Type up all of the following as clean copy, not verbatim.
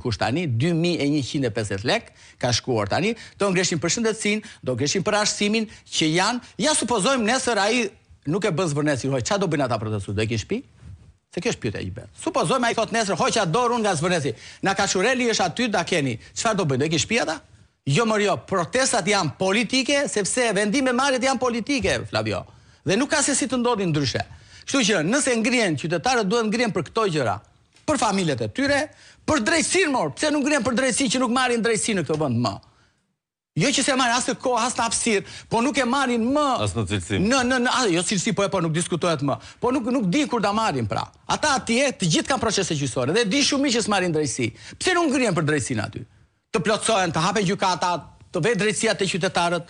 kush tani, 2.150 lek, ka shkuar tani, do ngreshim për shëndetësinë, do ngreshim për arsimin, që janë, ja supozojmë nesër ai nuk e bën zvërnesi, çfarë do bëjnë ata protestues? Do e kish shtëpi? Se kjo është pyetja që bën. Supozojmë ai thot nesër hoqa dorën nga zvërnesi. Na Kaçureli është aty, da keni. Çfarë do bëjnë? Do e kish shtëpi ata? Jo më jo, protestat janë politike, sepse vendime marrjet janë politike, Flavio. Dhe nuk ka se si të ndodhin ndryshe. Kështu që nëse ngrihen qytetarët duhet ngrihen për këto gjëra, për familjet e tyre, për drejtësinë mor, pse nuk ngrihen për drejtësi që nuk marrin drejtësi në këtë vend më. Jo që se marrin as në kohë, as në hapësirë, po nuk e marrin më. As në cilësi. Jo cilësi, po nuk diskutohet më. Po nuk di kur ta marrin pra. Ata atje të gjithë kanë procese gjyqësore dhe di shumë që s'marrin drejtësi. Pse nuk ngrihen për drejtësinë aty? Të plotësohen, të hapen gjykata, të vetë drejtësia te qytetarët.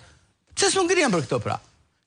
Pse s'u ngrihen për këtë pra?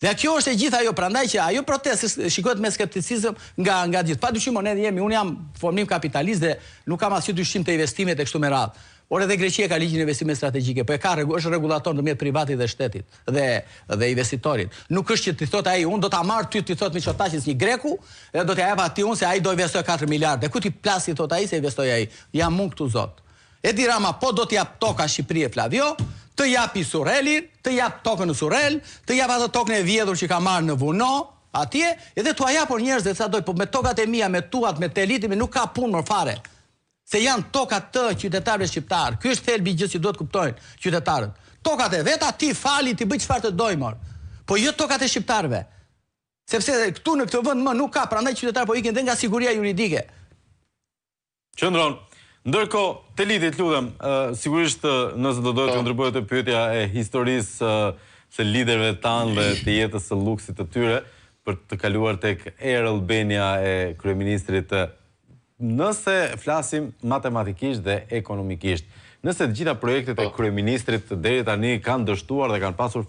Dhe kjo është e gjithë ajo, prandaj që ajo protestë shikohet me skepticizëm nga gjithë. Padyshim ne jemi, unë jam formim kapitalist dhe nuk kam asnjë dyshim te investimet e kështu me radhë. Por edhe Greqia ka ligjin e investimeve strategjike, po është rregullator ndërmjet privatit dhe shtetit dhe investitorit. Nuk është që ti thot ai, unë do ta marr ty, ti thot Miçotakis një greku, dhe do t'ja jap atij unë se ai do investoj 4 miliardë. Ku ti plasi thot ai se investoi ai? Jam unë këtu zot. Edi Rama po do t'jap toka Shqipëri e Flavio, të japi Surrelin, të jap tokën në Surrel, të jap atë tokën e vjedhur që ka marrë në Vuno, atje, edhe t'ua japor njerëzve sa doj, po me tokat e mia, me tuat, me telitin, nuk ka punë më fare. Se janë tokat të qytetarëve shqiptar. Ky është thelbi i gjithë që duhet kuptojnë qytetarët. Tokat e veta ti fali, ti bëj çfarë të dojmë. Po jo tokat e shqiptarëve. Sepse këtu në këtë vend më nuk ka, prandaj qytetarët po ikin dhe nga siguria juridike. Qëndron. Ndërkohë, të lidit lutem, sigurisht nëse do dohet të ndërbohet të pyetja e historisë së liderëve tanë dhe të jetës së luksit të tyre për të kaluar tek Air Albania e kryeministrit. Nëse flasim matematikisht dhe ekonomikisht, nëse të gjitha projektet e kryeministrit deri tani kanë dështuar dhe kanë pasur